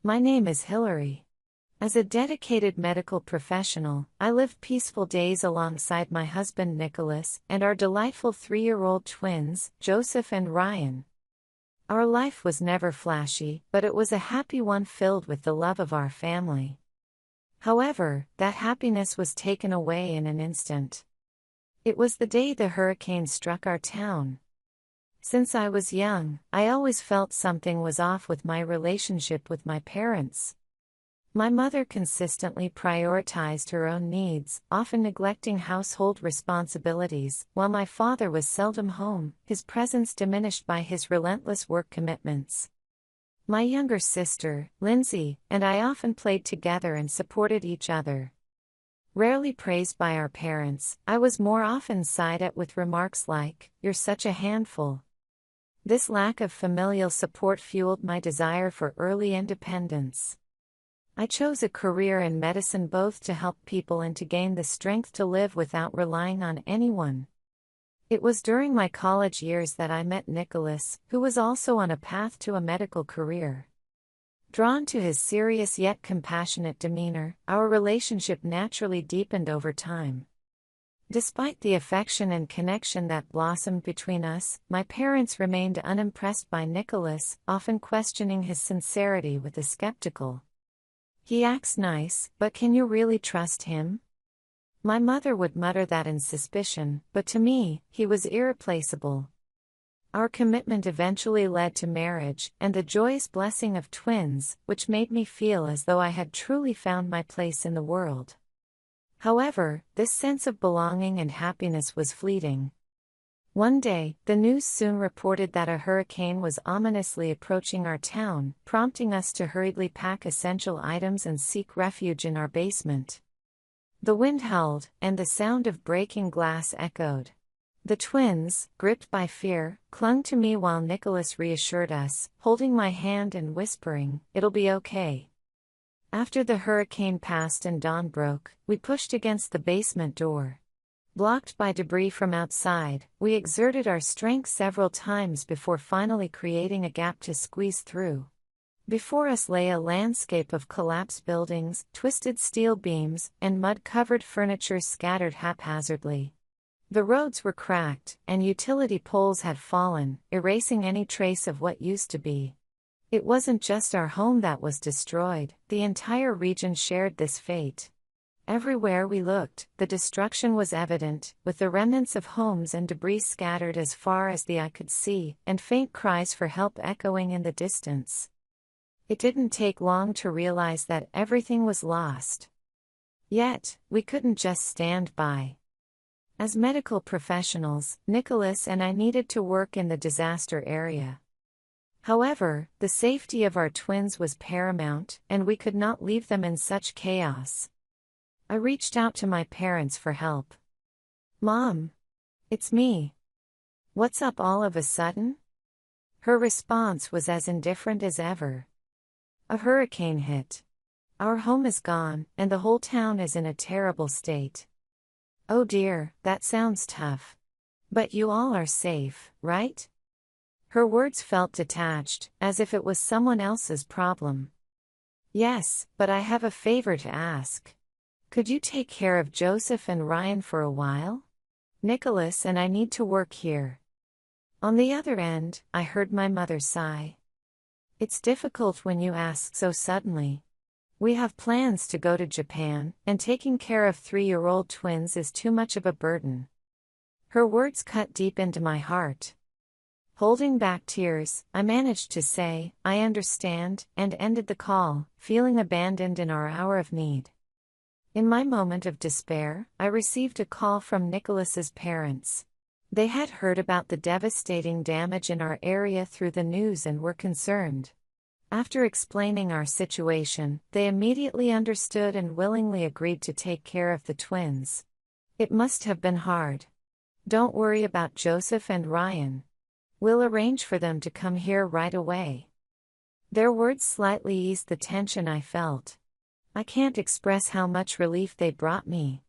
My name is Hillary. As a dedicated medical professional, I live peaceful days alongside my husband Nicholas and our delightful 3-year-old twins, Joseph and Ryan. Our life was never flashy, but it was a happy one filled with the love of our family. However, that happiness was taken away in an instant. It was the day the hurricane struck our town. Since I was young, I always felt something was off with my relationship with my parents. My mother consistently prioritized her own needs, often neglecting household responsibilities, while my father was seldom home, his presence diminished by his relentless work commitments. My younger sister, Lindsay, and I often played together and supported each other. Rarely praised by our parents, I was more often sighed at with remarks like, "You're such a handful." This lack of familial support fueled my desire for early independence. I chose a career in medicine both to help people and to gain the strength to live without relying on anyone. It was during my college years that I met Nicholas, who was also on a path to a medical career. Drawn to his serious yet compassionate demeanor, our relationship naturally deepened over time. Despite the affection and connection that blossomed between us, my parents remained unimpressed by Nicholas, often questioning his sincerity with the skeptical. "He acts nice, but can you really trust him?" My mother would mutter that in suspicion, but to me, he was irreplaceable. Our commitment eventually led to marriage, and the joyous blessing of twins, which made me feel as though I had truly found my place in the world. However, this sense of belonging and happiness was fleeting. One day, the news soon reported that a hurricane was ominously approaching our town, prompting us to hurriedly pack essential items and seek refuge in our basement. The wind howled, and the sound of breaking glass echoed. The twins, gripped by fear, clung to me while Nicholas reassured us, holding my hand and whispering, "It'll be okay." After the hurricane passed and dawn broke, we pushed against the basement door. Blocked by debris from outside, we exerted our strength several times before finally creating a gap to squeeze through. Before us lay a landscape of collapsed buildings, twisted steel beams, and mud-covered furniture scattered haphazardly. The roads were cracked, and utility poles had fallen, erasing any trace of what used to be. It wasn't just our home that was destroyed, the entire region shared this fate. Everywhere we looked, the destruction was evident, with the remnants of homes and debris scattered as far as the eye could see, and faint cries for help echoing in the distance. It didn't take long to realize that everything was lost. Yet, we couldn't just stand by. As medical professionals, Nicholas and I needed to work in the disaster area. However, the safety of our twins was paramount, and we could not leave them in such chaos. I reached out to my parents for help. "Mom, it's me. What's up all of a sudden?" Her response was as indifferent as ever. "A hurricane hit. Our home is gone, and the whole town is in a terrible state." "Oh dear, that sounds tough. But you all are safe, right?" Her words felt detached, as if it was someone else's problem. "Yes, but I have a favor to ask. Could you take care of Joseph and Ryan for a while? Nicholas and I need to work here." On the other end, I heard my mother sigh. "It's difficult when you ask so suddenly. We have plans to go to Japan, and taking care of 3-year-old twins is too much of a burden." Her words cut deep into my heart. Holding back tears, I managed to say, "I understand," and ended the call, feeling abandoned in our hour of need. In my moment of despair, I received a call from Nicholas's parents. They had heard about the devastating damage in our area through the news and were concerned. After explaining our situation, they immediately understood and willingly agreed to take care of the twins. It must have been hard. "Don't worry about Joseph and Ryan. We'll arrange for them to come here right away." Their words slightly eased the tension I felt. I can't express how much relief they brought me.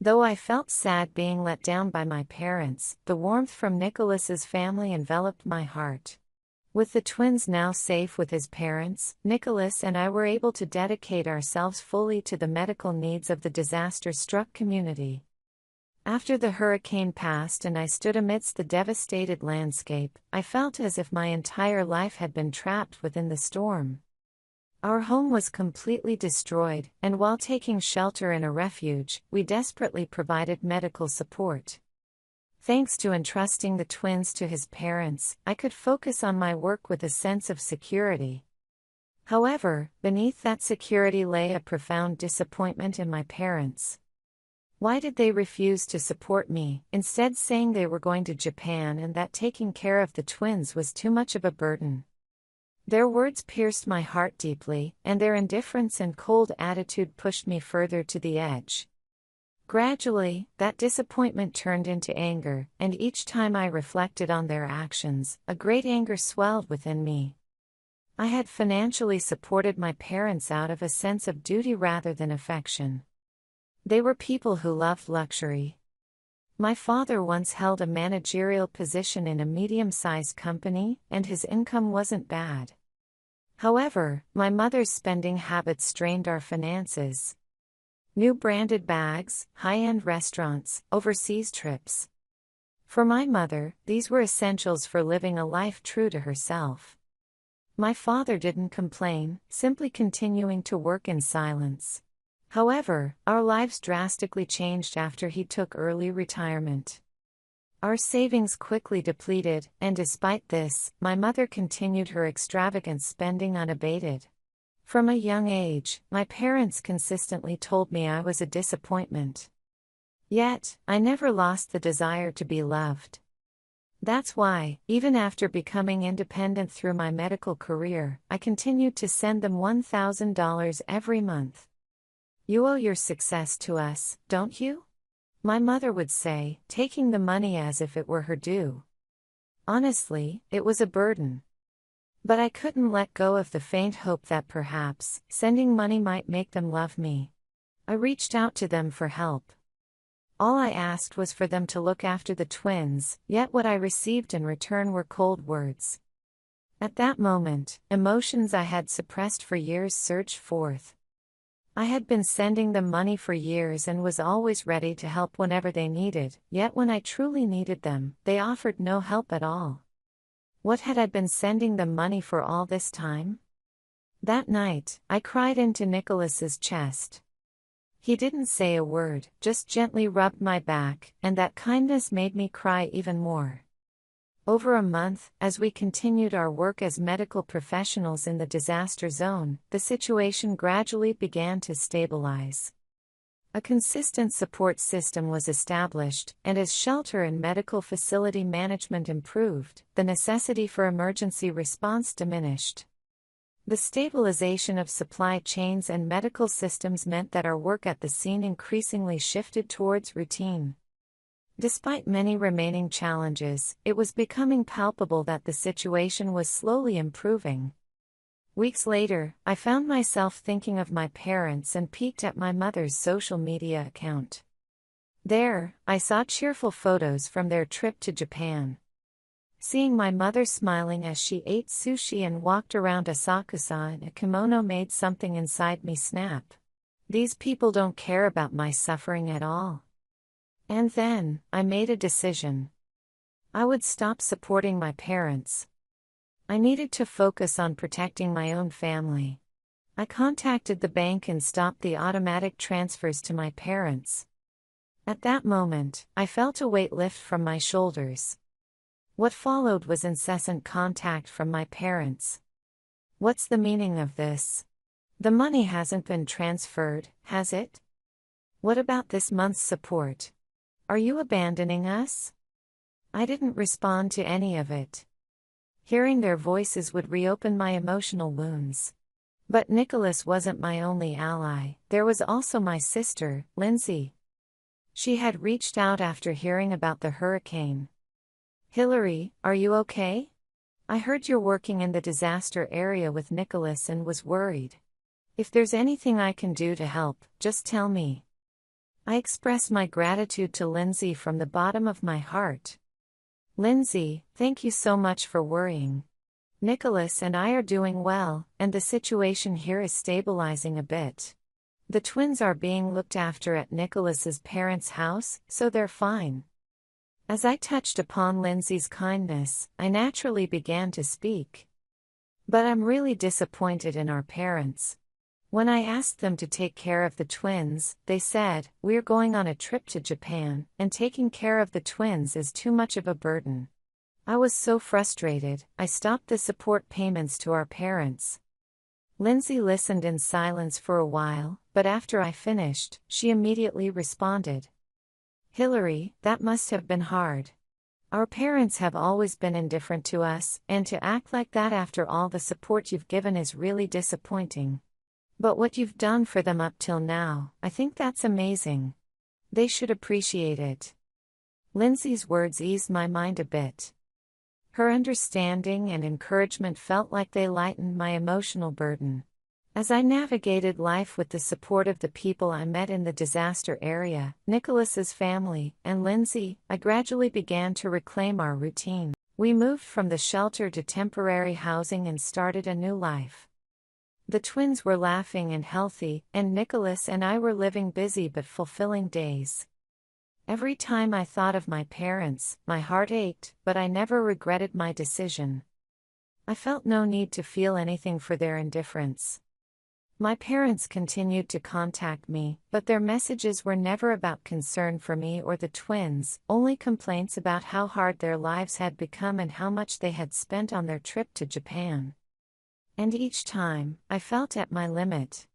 Though I felt sad being let down by my parents, the warmth from Nicholas's family enveloped my heart. With the twins now safe with his parents, Nicholas and I were able to dedicate ourselves fully to the medical needs of the disaster-struck community. After the hurricane passed and I stood amidst the devastated landscape, I felt as if my entire life had been trapped within the storm. Our home was completely destroyed, and while taking shelter in a refuge, we desperately provided medical support. Thanks to entrusting the twins to his parents, I could focus on my work with a sense of security. However, beneath that security lay a profound disappointment in my parents. Why did they refuse to support me, instead saying they were going to Japan and that taking care of the twins was too much of a burden? Their words pierced my heart deeply, and their indifference and cold attitude pushed me further to the edge. Gradually, that disappointment turned into anger, and each time I reflected on their actions, a great anger swelled within me. I had financially supported my parents out of a sense of duty rather than affection. They were people who loved luxury. My father once held a managerial position in a medium-sized company, and his income wasn't bad. However, my mother's spending habits strained our finances. New branded bags, high-end restaurants, overseas trips. For my mother, these were essentials for living a life true to herself. My father didn't complain, simply continuing to work in silence. However, our lives drastically changed after he took early retirement. Our savings quickly depleted, and despite this, my mother continued her extravagant spending unabated. From a young age, my parents consistently told me I was a disappointment. Yet, I never lost the desire to be loved. That's why, even after becoming independent through my medical career, I continued to send them $1,000 every month. "You owe your success to us, don't you?" my mother would say, taking the money as if it were her due. Honestly, it was a burden. But I couldn't let go of the faint hope that perhaps, sending money might make them love me. I reached out to them for help. All I asked was for them to look after the twins, yet what I received in return were cold words. At that moment, emotions I had suppressed for years surged forth. I had been sending them money for years and was always ready to help whenever they needed, yet when I truly needed them, they offered no help at all. What had I been sending them money for all this time? That night, I cried into Nicholas's chest. He didn't say a word, just gently rubbed my back, and that kindness made me cry even more. Over a month, as we continued our work as medical professionals in the disaster zone, the situation gradually began to stabilize. A consistent support system was established, and as shelter and medical facility management improved, the necessity for emergency response diminished. The stabilization of supply chains and medical systems meant that our work at the scene increasingly shifted towards routine. Despite many remaining challenges, it was becoming palpable that the situation was slowly improving. Weeks later, I found myself thinking of my parents and peeked at my mother's social media account. There, I saw cheerful photos from their trip to Japan. Seeing my mother smiling as she ate sushi and walked around Asakusa in a kimono made something inside me snap. These people don't care about my suffering at all. And then, I made a decision. I would stop supporting my parents. I needed to focus on protecting my own family. I contacted the bank and stopped the automatic transfers to my parents. At that moment, I felt a weight lift from my shoulders. What followed was incessant contact from my parents. "What's the meaning of this? The money hasn't been transferred, has it? What about this month's support? Are you abandoning us?" I didn't respond to any of it. Hearing their voices would reopen my emotional wounds. But Nicholas wasn't my only ally, there was also my sister, Lindsay. She had reached out after hearing about the hurricane. "Hillary, are you okay? I heard you're working in the disaster area with Nicholas and was worried. If there's anything I can do to help, just tell me." I express my gratitude to Lindsay from the bottom of my heart. "Lindsay, thank you so much for worrying. Nicholas and I are doing well, and the situation here is stabilizing a bit. The twins are being looked after at Nicholas's parents' house, so they're fine." As I touched upon Lindsay's kindness, I naturally began to speak. "But I'm really disappointed in our parents. When I asked them to take care of the twins, they said, 'We're going on a trip to Japan, and taking care of the twins is too much of a burden.' I was so frustrated, I stopped the support payments to our parents." Lindsay listened in silence for a while, but after I finished, she immediately responded. "Hillary, that must have been hard. Our parents have always been indifferent to us, and to act like that after all the support you've given is really disappointing. But what you've done for them up till now, I think that's amazing. They should appreciate it." Lindsay's words eased my mind a bit. Her understanding and encouragement felt like they lightened my emotional burden. As I navigated life with the support of the people I met in the disaster area, Nicholas's family, and Lindsay, I gradually began to reclaim our routine. We moved from the shelter to temporary housing and started a new life. The twins were laughing and healthy, and Nicholas and I were living busy but fulfilling days. Every time I thought of my parents, my heart ached, but I never regretted my decision. I felt no need to feel anything for their indifference. My parents continued to contact me, but their messages were never about concern for me or the twins, only complaints about how hard their lives had become and how much they had spent on their trip to Japan. And each time, I felt at my limit.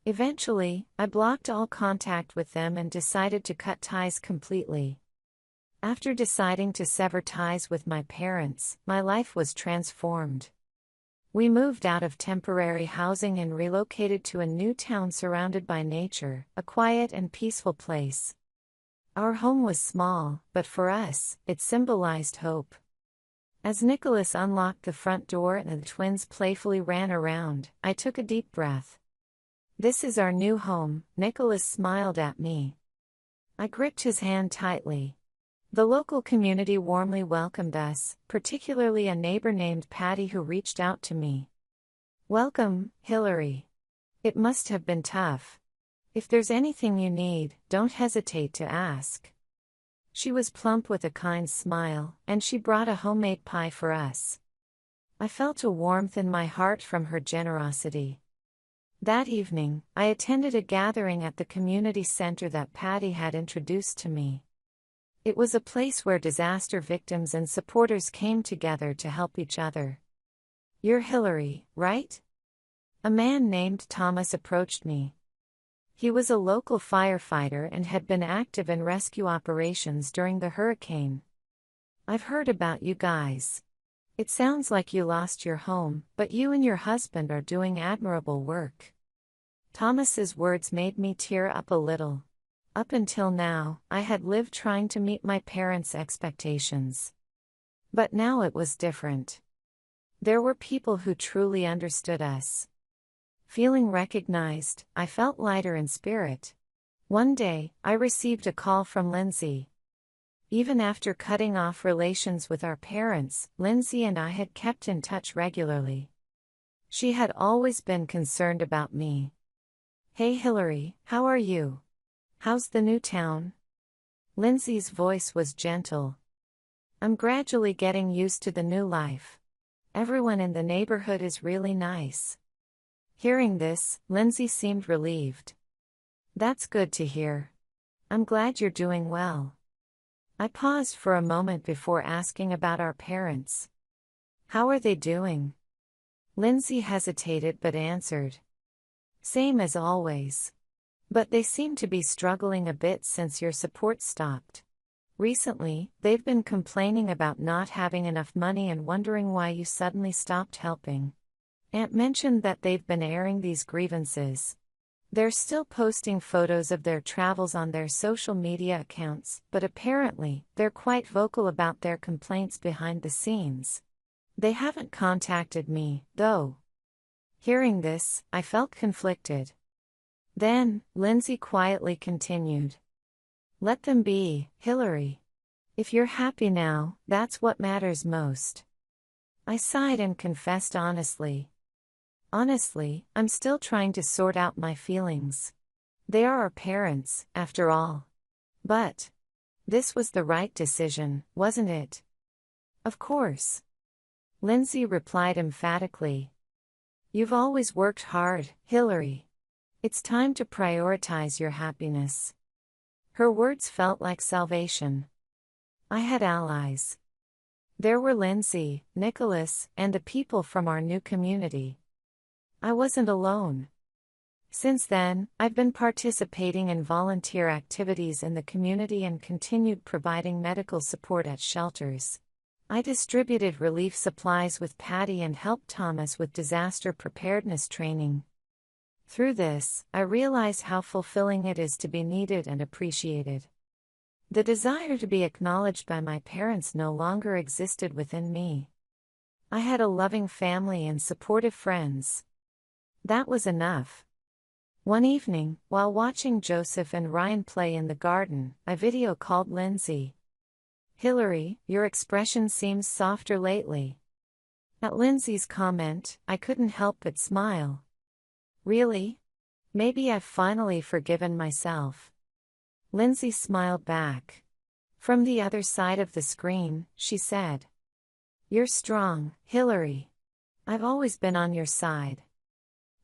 Eventually, I blocked all contact with them and decided to cut ties completely. After deciding to sever ties with my parents, my life was transformed. We moved out of temporary housing and relocated to a new town surrounded by nature, a quiet and peaceful place. Our home was small, but for us, it symbolized hope. As Nicholas unlocked the front door and the twins playfully ran around, I took a deep breath. "This is our new home," Nicholas smiled at me. I gripped his hand tightly. The local community warmly welcomed us, particularly a neighbor named Patty who reached out to me. "Welcome, Hillary. It must have been tough. If there's anything you need, don't hesitate to ask." She was plump with a kind smile, and she brought a homemade pie for us. I felt a warmth in my heart from her generosity. That evening, I attended a gathering at the community center that Patty had introduced to me. It was a place where disaster victims and supporters came together to help each other. "You're Hillary, right?" A man named Thomas approached me. He was a local firefighter and had been active in rescue operations during the hurricane. "I've heard about you guys. It sounds like you lost your home, but you and your husband are doing admirable work." Thomas's words made me tear up a little. Up until now, I had lived trying to meet my parents' expectations. But now it was different. There were people who truly understood us. Feeling recognized, I felt lighter in spirit. One day, I received a call from Lindsay. Even after cutting off relations with our parents, Lindsay and I had kept in touch regularly. She had always been concerned about me. "Hey Hillary, how are you? How's the new town?" Lindsay's voice was gentle. "I'm gradually getting used to the new life. Everyone in the neighborhood is really nice." Hearing this, Lindsay seemed relieved. "That's good to hear. I'm glad you're doing well." I paused for a moment before asking about our parents. "How are they doing?" Lindsay hesitated but answered. "Same as always. But they seem to be struggling a bit since your support stopped. Recently, they've been complaining about not having enough money and wondering why you suddenly stopped helping. Aunt mentioned that they've been airing these grievances. They're still posting photos of their travels on their social media accounts, but apparently, they're quite vocal about their complaints behind the scenes. They haven't contacted me, though." Hearing this, I felt conflicted. Then, Lindsay quietly continued. "Let them be, Hillary. If you're happy now, that's what matters most." I sighed and confessed honestly. Honestly, I'm still trying to sort out my feelings. They are our parents, after all. But this was the right decision, wasn't it? Of course. Lindsay replied emphatically. You've always worked hard, Hillary. It's time to prioritize your happiness. Her words felt like salvation. I had allies. There were Lindsay, Nicholas, and the people from our new community. I wasn't alone. Since then, I've been participating in volunteer activities in the community and continued providing medical support at shelters. I distributed relief supplies with Patty and helped Thomas with disaster preparedness training. Through this, I realized how fulfilling it is to be needed and appreciated. The desire to be acknowledged by my parents no longer existed within me. I had a loving family and supportive friends. That was enough. One evening, while watching Joseph and Ryan play in the garden, I video called Lindsay. Hillary, your expression seems softer lately. At Lindsay's comment, I couldn't help but smile. Really? Maybe I've finally forgiven myself. Lindsay smiled back. From the other side of the screen, she said, You're strong, Hillary. I've always been on your side.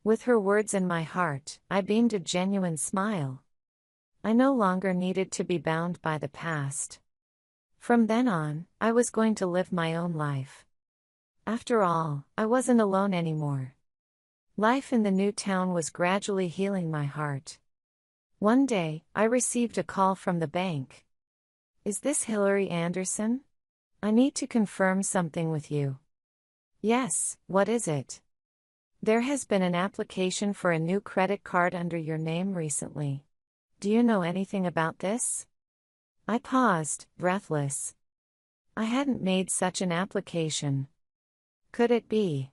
With her words in my heart, I beamed a genuine smile. I no longer needed to be bound by the past. From then on, I was going to live my own life. After all, I wasn't alone anymore. Life in the new town was gradually healing my heart. One day, I received a call from the bank. Is this Hillary Anderson? I need to confirm something with you. Yes, what is it? There has been an application for a new credit card under your name recently. Do you know anything about this? I paused, breathless. I hadn't made such an application. Could it be?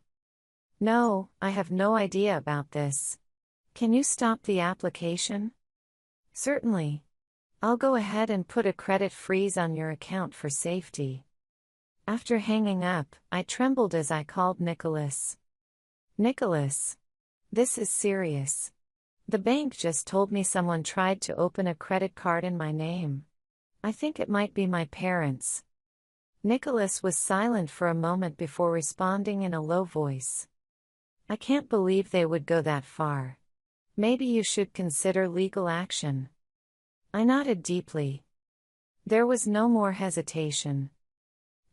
No, I have no idea about this. Can you stop the application? Certainly. I'll go ahead and put a credit freeze on your account for safety. After hanging up, I trembled as I called Nicholas. Nicholas. This is serious. The bank just told me someone tried to open a credit card in my name. I think it might be my parents. Nicholas was silent for a moment before responding in a low voice. I can't believe they would go that far. Maybe you should consider legal action. I nodded deeply. There was no more hesitation.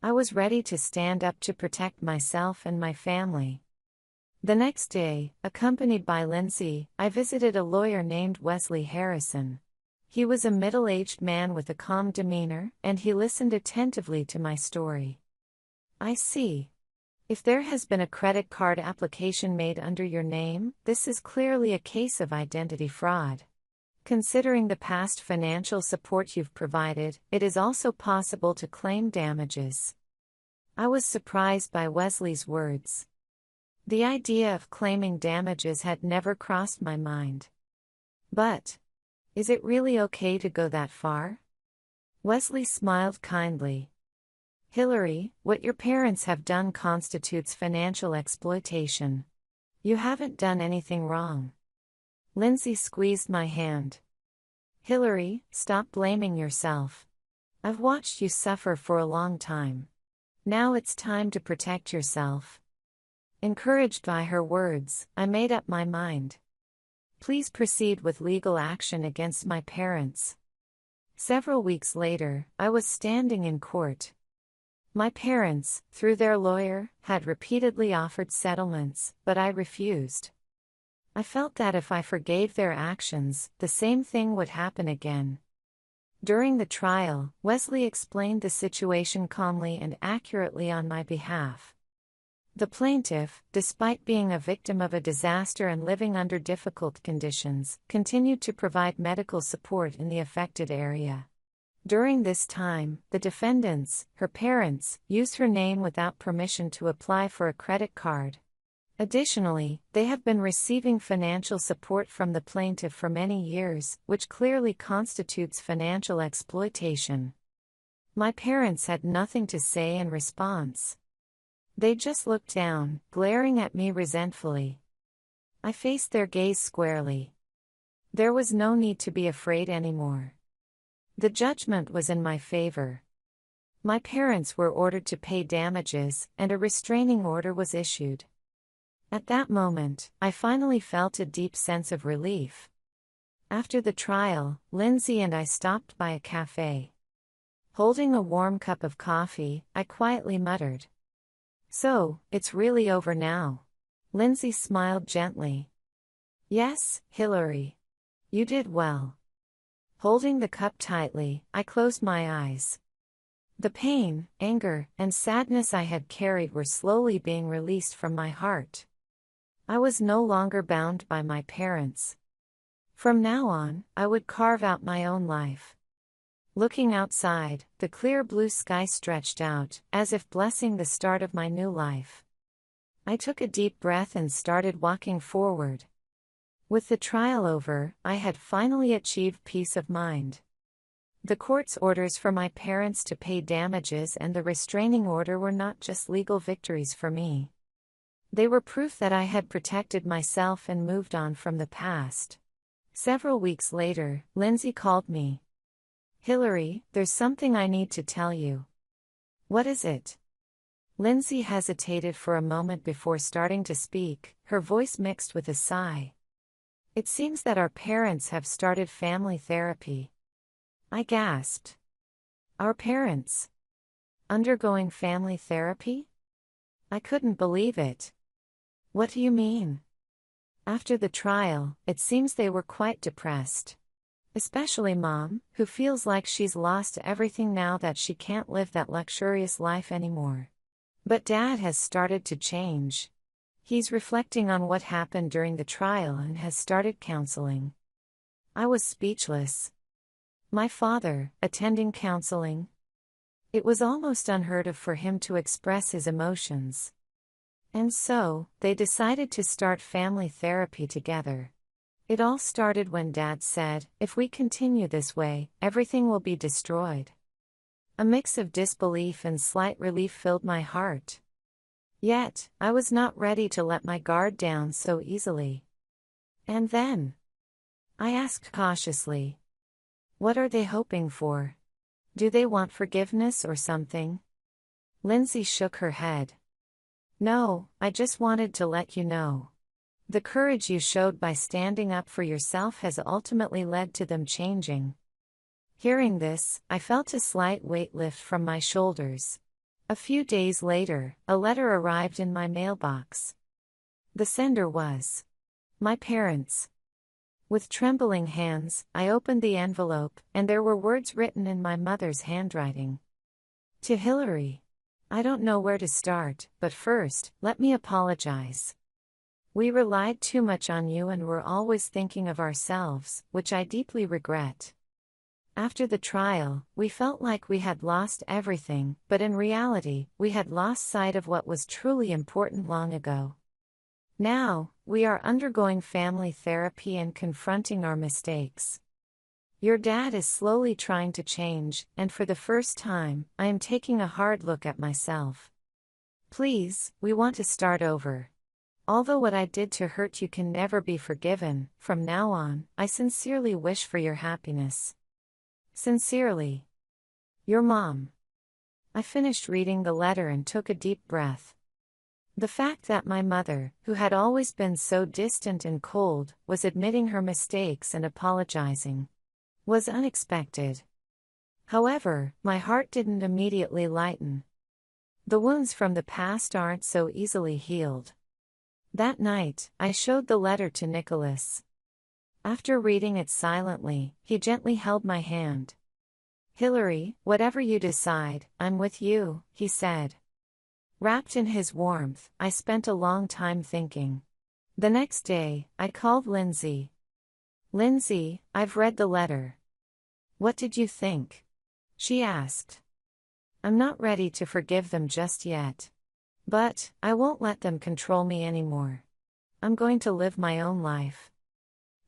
I was ready to stand up to protect myself and my family. The next day, accompanied by Lindsay, I visited a lawyer named Wesley Harrison. He was a middle-aged man with a calm demeanor, and he listened attentively to my story. I see. If there has been a credit card application made under your name, this is clearly a case of identity fraud. Considering the past financial support you've provided, it is also possible to claim damages. I was surprised by Wesley's words. The idea of claiming damages had never crossed my mind. But, is it really okay to go that far? Wesley smiled kindly. Hillary, what your parents have done constitutes financial exploitation. You haven't done anything wrong. Lindsay squeezed my hand. Hillary, stop blaming yourself. I've watched you suffer for a long time. Now it's time to protect yourself. Encouraged by her words, I made up my mind. Please proceed with legal action against my parents. Several weeks later, I was standing in court. My parents, through their lawyer, had repeatedly offered settlements, but I refused. I felt that if I forgave their actions, the same thing would happen again. During the trial, Wesley explained the situation calmly and accurately on my behalf. The plaintiff, despite being a victim of a disaster and living under difficult conditions, continued to provide medical support in the affected area. During this time, the defendants, her parents, used her name without permission to apply for a credit card. Additionally, they have been receiving financial support from the plaintiff for many years, which clearly constitutes financial exploitation. My parents had nothing to say in response. They just looked down, glaring at me resentfully. I faced their gaze squarely. There was no need to be afraid anymore. The judgment was in my favor. My parents were ordered to pay damages, and a restraining order was issued. At that moment, I finally felt a deep sense of relief. After the trial, Lindsay and I stopped by a cafe. Holding a warm cup of coffee, I quietly muttered, "So, it's really over now." Lindsay smiled gently. "Yes, Hillary. You did well." Holding the cup tightly, I closed my eyes. The pain, anger, and sadness I had carried were slowly being released from my heart. I was no longer bound by my parents. From now on, I would carve out my own life. Looking outside, the clear blue sky stretched out, as if blessing the start of my new life. I took a deep breath and started walking forward. With the trial over, I had finally achieved peace of mind. The court's orders for my parents to pay damages and the restraining order were not just legal victories for me. They were proof that I had protected myself and moved on from the past. Several weeks later, Lindsay called me. "Hillary, there's something I need to tell you." "What is it?" Lindsay hesitated for a moment before starting to speak, her voice mixed with a sigh. "It seems that our parents have started family therapy." I gasped. "Our parents? Undergoing family therapy?" I couldn't believe it. "What do you mean?" After the trial, it seems they were quite depressed. Especially Mom, who feels like she's lost everything now that she can't live that luxurious life anymore. But Dad has started to change. He's reflecting on what happened during the trial and has started counseling. I was speechless. My father, attending counseling? It was almost unheard of for him to express his emotions. And so, they decided to start family therapy together. It all started when Dad said, "If we continue this way, everything will be destroyed." A mix of disbelief and slight relief filled my heart. Yet, I was not ready to let my guard down so easily. "And then?" I asked cautiously. "What are they hoping for? Do they want forgiveness or something?" Lindsay shook her head. "No, I just wanted to let you know. The courage you showed by standing up for yourself has ultimately led to them changing." Hearing this, I felt a slight weight lift from my shoulders. A few days later, a letter arrived in my mailbox. The sender was my parents. With trembling hands, I opened the envelope, and there were words written in my mother's handwriting. "To Hillary. I don't know where to start, but first, let me apologize. We relied too much on you and were always thinking of ourselves, which I deeply regret. After the trial, we felt like we had lost everything, but in reality, we had lost sight of what was truly important long ago. Now, we are undergoing family therapy and confronting our mistakes. Your dad is slowly trying to change, and for the first time, I am taking a hard look at myself. Please, we want to start over. Although what I did to hurt you can never be forgiven, from now on, I sincerely wish for your happiness. Sincerely. Your Mom." I finished reading the letter and took a deep breath. The fact that my mother, who had always been so distant and cold, was admitting her mistakes and apologizing, was unexpected. However, my heart didn't immediately lighten. The wounds from the past aren't so easily healed. That night, I showed the letter to Nicholas. After reading it silently, he gently held my hand. "Hillary, whatever you decide, I'm with you," he said. Wrapped in his warmth, I spent a long time thinking. The next day, I called Lindsay. "Lindsay, I've read the letter. What did you think?" she asked. "I'm not ready to forgive them just yet. But, I won't let them control me anymore. I'm going to live my own life."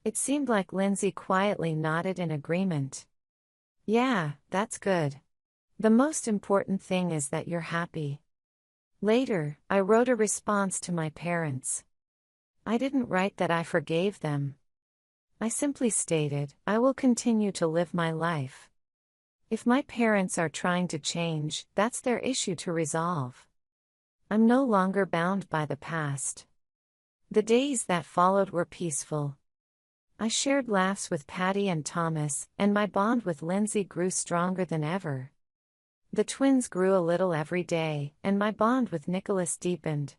It seemed like Lindsay quietly nodded in agreement. "Yeah, that's good. The most important thing is that you're happy." Later, I wrote a response to my parents. I didn't write that I forgave them. I simply stated, I will continue to live my life. If my parents are trying to change, that's their issue to resolve. I'm no longer bound by the past. The days that followed were peaceful. I shared laughs with Patty and Thomas, and my bond with Lindsay grew stronger than ever. The twins grew a little every day, and my bond with Nicholas deepened.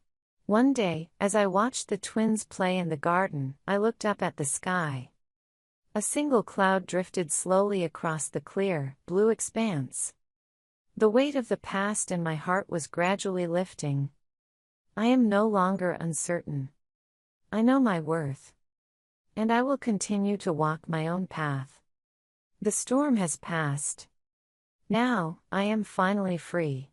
One day, as I watched the twins play in the garden, I looked up at the sky. A single cloud drifted slowly across the clear, blue expanse. The weight of the past in my heart was gradually lifting. I am no longer uncertain. I know my worth. And I will continue to walk my own path. The storm has passed. Now, I am finally free.